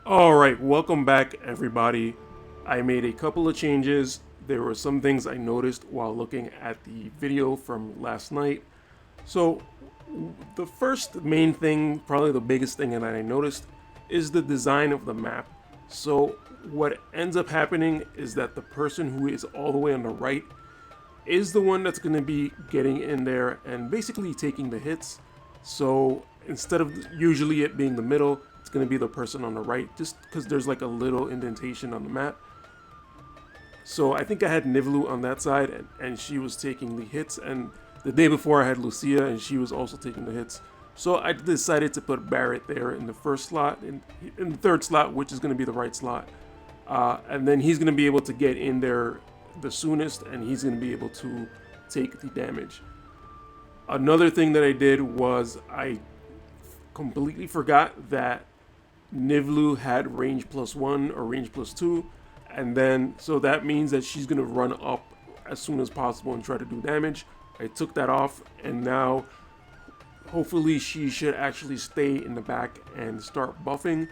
Alright, welcome back everybody. I made a couple of changes. There were some things I noticed while looking at the video from last night. So, the first main thing, probably the biggest thing that I noticed, is the design of the map. So, what ends up happening is that the person who is all the way on the right is the one that's going to be getting in there and basically taking the hits. So instead of usually it being the middle, it's going to be the person on the right, just because there's like a little indentation on the map. So I think I had Nivlu on that side, and she was taking the hits. And the day before I had Lucia, and she was also taking the hits. So I decided to put Barret there in the first slot, in the third slot, which is going to be the right slot. And then he's going to be able to get in there the soonest, and he's going to be able to take the damage. Another thing that I did was I completely forgot that Nivlu had range +1 or range +2, and then so that means that she's going to run up as soon as possible and try to do damage. I took that off, and now hopefully she should actually stay in the back and start buffing.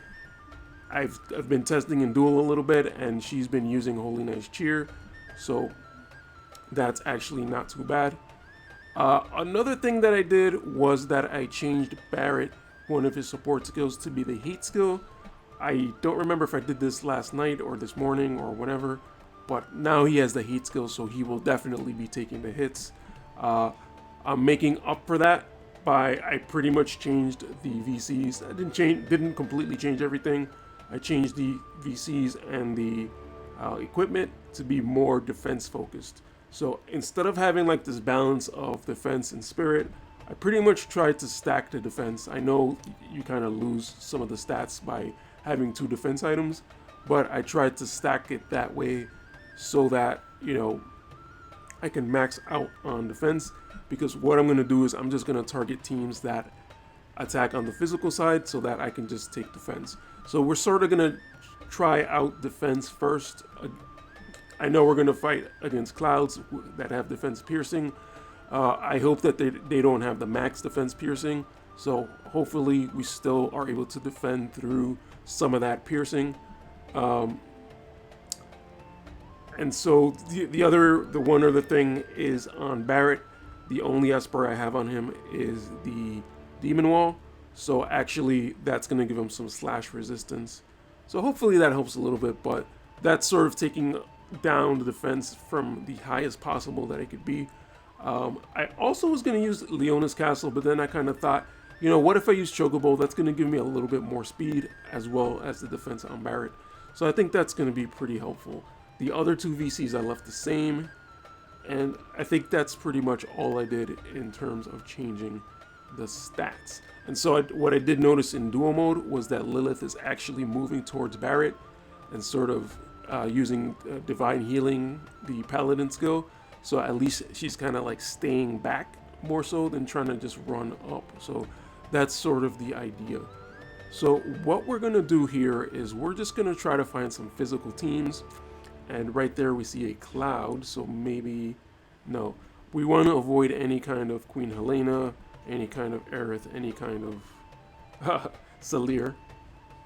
I've been testing in duel a little bit, and she's been using Holy Nice Cheer, so that's actually not too bad. Another thing that I did was that I changed Barret, one of his support skills, to be the hate skill. I don't remember if I did this last night or this morning or whatever, but now he has the hate skill, so he will definitely be taking the hits. I'm making up for that by I pretty much changed the VCs. I didn't completely change everything. I changed the VCs and the equipment to be more defense focused. So instead of having like this balance of defense and spirit, I pretty much tried to stack the defense. I know you kind of lose some of the stats by having two defense items, but I tried to stack it that way so that, I can max out on defense, because what I'm going to do is I'm just going to target teams that attack on the physical side so that I can just take defense. So we're sort of going to try out defense first. I know we're going to fight against clouds that have defense piercing. I hope that they don't have the max defense piercing. So hopefully we still are able to defend through some of that piercing. And so the one other thing is on Barret. The only Esper I have on him is the Demon Wall. So actually that's going to give him some slash resistance. So hopefully that helps a little bit, but that's sort of taking down the defense from the highest possible that it could be. I also was going to use Leona's Castle, but then I kind of thought, what if I use Chocobo? That's going to give me a little bit more speed as well as the defense on Barret. So I think that's going to be pretty helpful. The other two VCs I left the same, and I think that's pretty much all I did in terms of changing the stats. And so what I did notice in duo mode was that Lilith is actually moving towards Barret and sort of using Divine Healing, the Paladin skill. So at least she's kind of like staying back more so than trying to just run up. So that's sort of the idea. So what we're going to do here is we're just going to try to find some physical teams. And right there we see a cloud, so maybe, no. We want to avoid any kind of Queen Helena, any kind of Aerith, any kind of Salir.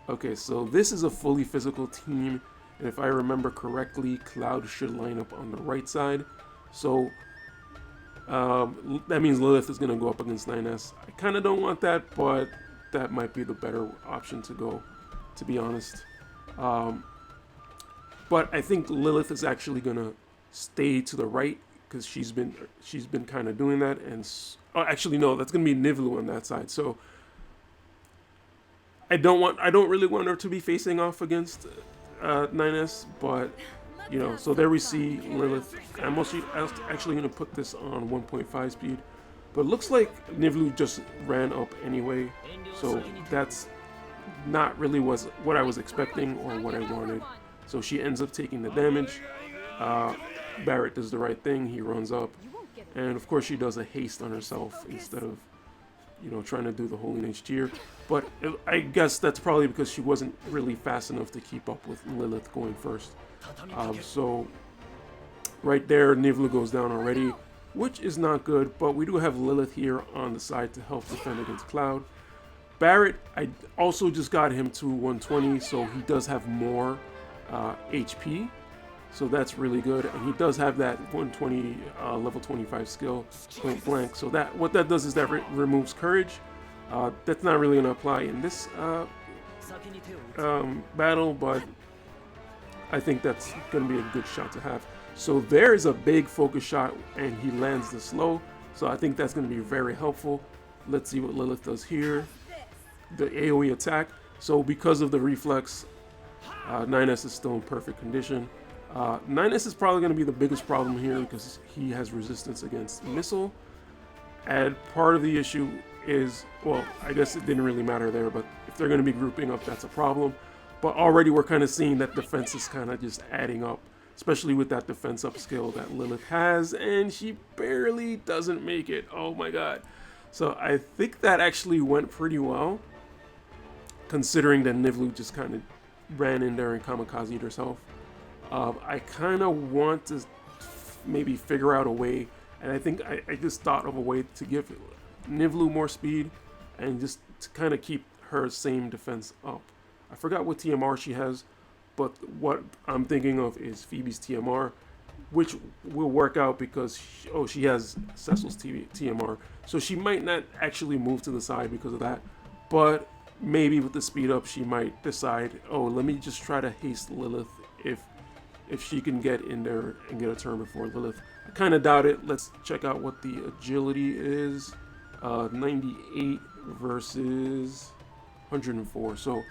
Okay, so this is a fully physical team, and if I remember correctly, Cloud should line up on the right side. So that means Lilith is going to go up against 9S. I kind of don't want that, but that might be the better option to go, to be honest. But I think Lilith is actually gonna stay to the right because she's been kind of doing that. And actually no, that's gonna be Nivlu on that side. So I don't really want her to be facing off against 9S, but so there we see Lilith. I'm actually gonna put this on 1.5 speed, but it looks like Nivlu just ran up anyway, so that's not really what I was expecting or what I wanted. So she ends up taking the damage. Barret does the right thing. He runs up. And of course she does a haste on herself instead of, trying to do the Holy Nice Cheer. But I guess that's probably because she wasn't really fast enough to keep up with Lilith going first. So right there, Nivlu goes down already, which is not good. But we do have Lilith here on the side to help defend against Cloud. Barret, I also just got him to 120, so he does have more HP. So that's really good, and he does have that 120 level 25 skill, point blank. So that what that does is that removes courage. That's not really gonna apply in this battle, but I think that's gonna be a good shot to have. So there is a big focus shot, and he lands the slow. So I think that's gonna be very helpful. Let's see what Lilith does here. The AoE attack. So because of the reflex, 9S is still in perfect condition. 9S is probably going to be the biggest problem here because he has resistance against missile. And part of the issue is, well, I guess it didn't really matter there, but if they're going to be grouping up, that's a problem. But already we're kind of seeing that defense is kind of just adding up, especially with that defense up skill that Lilith has, and she barely doesn't make it. Oh my god. So I think that actually went pretty well, considering that Nivlu just kind of ran in there and kamikazed herself. I kind of want to maybe figure out a way, and I think I just thought of a way to give Nivlu more speed and just to kind of keep her same defense up. I forgot what TMR she has, but what I'm thinking of is Phoebe's TMR, which will work out because she has Cecil's TMR, so she might not actually move to the side because of that, but maybe with the speed up she might decide, oh, let me just try to haste Lilith if she can get in there and get a turn before Lilith. I kind of doubt it. Let's check out what the agility is. 98 versus 104. So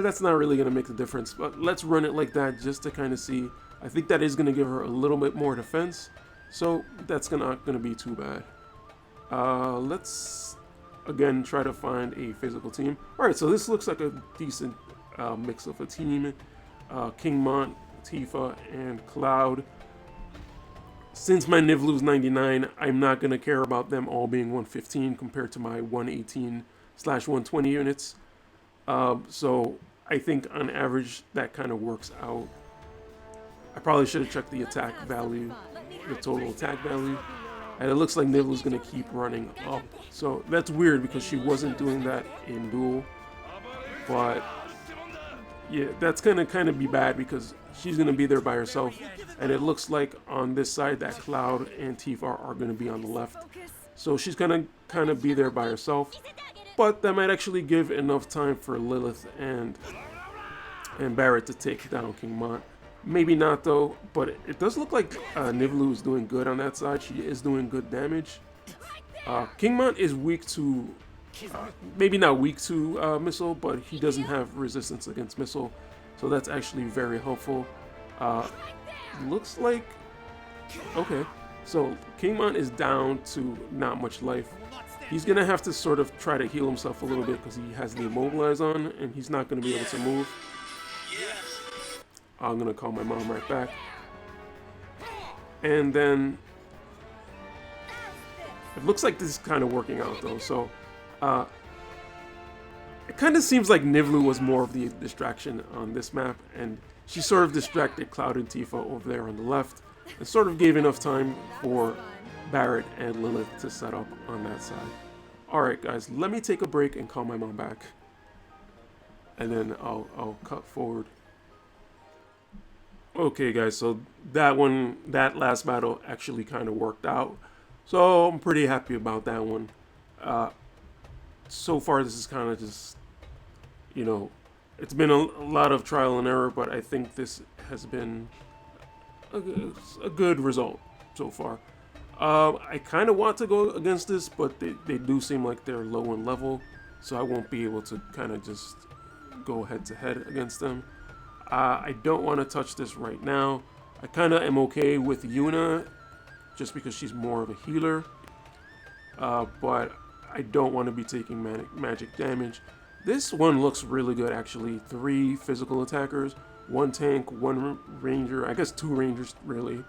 that's not really going to make a difference. But let's run it like that just to kind of see. I think that is going to give her a little bit more defense. So that's not going to be too bad. Let's, again, try to find a physical team. Alright, so this looks like a decent mix of a team. Kingmont, Tifa, and Cloud. Since my Nivlu's 99, I'm not going to care about them all being 115 compared to my 118/120 units. So I think on average that kind of works out. I probably should have checked the attack value, the total attack value. And it looks like Nivlu's going to keep running up. So that's weird because she wasn't doing that in duel. But yeah, that's gonna kind of be bad because she's gonna be there by herself, and it looks like on this side that Cloud and Tifa are gonna be on the left, so she's gonna kind of be there by herself. But that might actually give enough time for Lilith and Barret to take down Kingmont. Maybe not though, but it does look like Nivlu is doing good on that side. She is doing good damage. Kingmont is weak to. Maybe not weak to missile, but he doesn't have resistance against missile, so that's actually very helpful. Looks like, okay, so Kingmont is down to not much life. He's gonna have to sort of try to heal himself a little bit because he has the immobilize on, and he's not gonna be able to move. I'm gonna call my mom right back, and then it looks like this is kind of working out though. So. It kind of seems like Nivlu was more of the distraction on this map, and she sort of distracted Cloud and Tifa over there on the left, and sort of gave enough time for Barret and Lilith to set up on that side. Alright guys, let me take a break and call my mom back, and then I'll cut forward. Okay guys, so that last battle actually kind of worked out, so I'm pretty happy about that one. So far this is kind of just, you know, it's been a lot of trial and error, but I think this has been a good result so far. I kind of want to go against this, but they do seem like they're low in level, so I won't be able to kind of just go head to head against them. I don't want to touch this right now. I kind of am okay with Yuna just because she's more of a healer, but I don't want to be taking magic damage. This one looks really good actually. 3 physical attackers, 1 tank, 1 ranger, I guess 2 rangers really.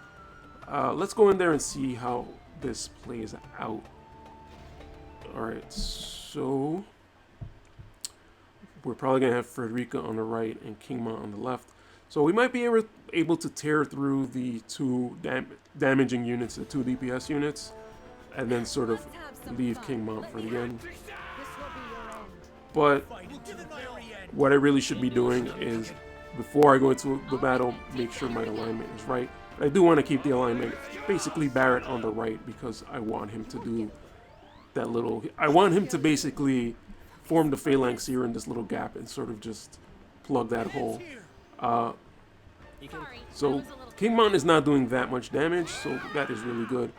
Let's go in there and see how this plays out. Alright, so we're probably gonna have Frederica on the right and Kingmont on the left. So we might be able to tear through the 2 damaging units, the 2 DPS units, and then sort of leave Kingmont for the end. But what I really should be doing is, before I go into the battle, make sure my alignment is right. But I do want to keep the alignment basically Barret on the right, because I want him to do that little... I want him to basically form the phalanx here in this little gap and sort of just plug that hole. So Kingmon is not doing that much damage, so that is really good.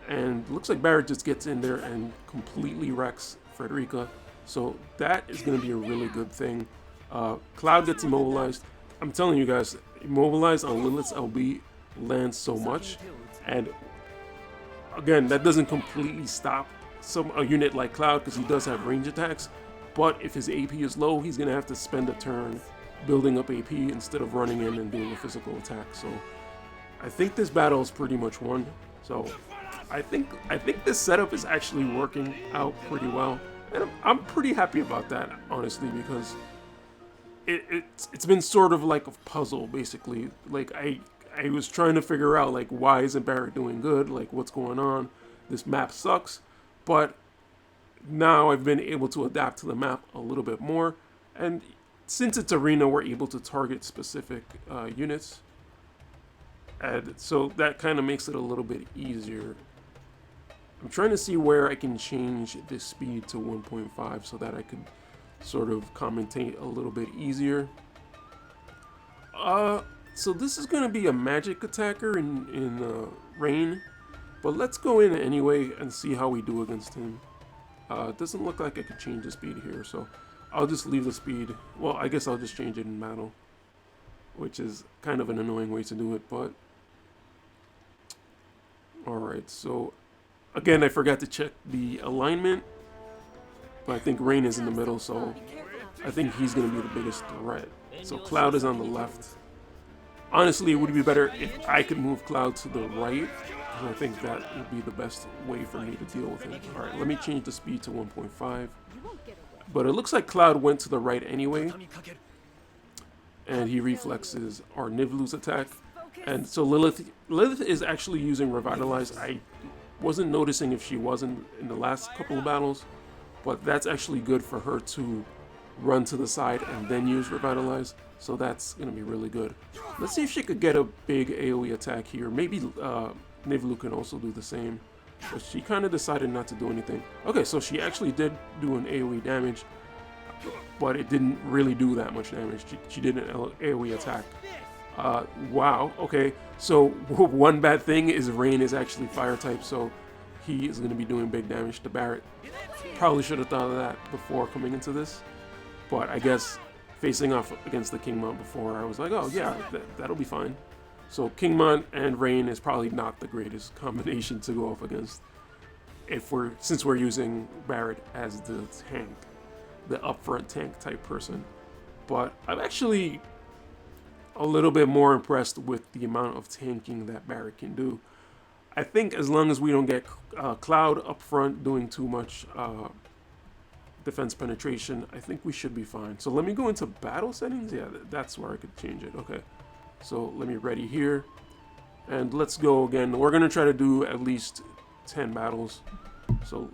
And looks like Barret just gets in there and completely wrecks Frederica. So that is going to be a really good thing. Cloud gets immobilized. I'm telling you guys, immobilized on Lilith's LB lands so much. And again, that doesn't completely stop a unit like Cloud, because he does have range attacks. But if his AP is low, he's going to have to spend a turn building up AP instead of running in and doing a physical attack. So I think this battle is pretty much won. So I think this setup is actually working out pretty well. And I'm pretty happy about that, honestly, because it's been sort of like a puzzle, basically. Like, I was trying to figure out, like, why isn't Barret doing good? Like, what's going on? This map sucks. But now I've been able to adapt to the map a little bit more. And since it's arena, we're able to target specific units. And so that kind of makes it a little bit easier. I'm trying to see where I can change this speed to 1.5 so that I could sort of commentate a little bit easier. So this is going to be a magic attacker in Rain, but let's go in anyway and see how we do against him. It doesn't look like I could change the speed here, so I'll just leave the speed. Well, I guess I'll just change it in battle, which is kind of an annoying way to do it, but alright. So again, I forgot to check the alignment, but I think Rain is in the middle, so I think he's going to be the biggest threat. So Cloud is on the left. Honestly, it would be better if I could move Cloud to the right, and I think that would be the best way for me to deal with him. Alright, let me change the speed to 1.5. But it looks like Cloud went to the right anyway, and he reflexes our Nivlu's attack. And so Lilith is actually using Revitalize. I wasn't noticing if she wasn't in the last couple of battles, but that's actually good for her to run to the side and then use Revitalize. So that's going to be really good. Let's see if she could get a big AoE attack here. Maybe Nivlu can also do the same. But she kind of decided not to do anything. Okay, so she actually did do an AoE damage, but it didn't really do that much damage. She did an AoE attack. Wow, okay. So one bad thing is Rain is actually fire type, so he is going to be doing big damage to Barret. Probably should have thought of that before coming into this, but I guess facing off against the Kingmon before, I was like, oh yeah, that'll be fine. So Kingmon and Rain is probably not the greatest combination to go up against since we're using Barret as the tank, the upfront tank type person. But I'm actually a little bit more impressed with the amount of tanking that Barret can do. I think as long as we don't get Cloud up front doing too much defense penetration, I think we should be fine. So let me go into battle settings. Yeah, that's where I could change it. Okay, so let me ready here, and let's go again. We're gonna try to do at least 10 battles. So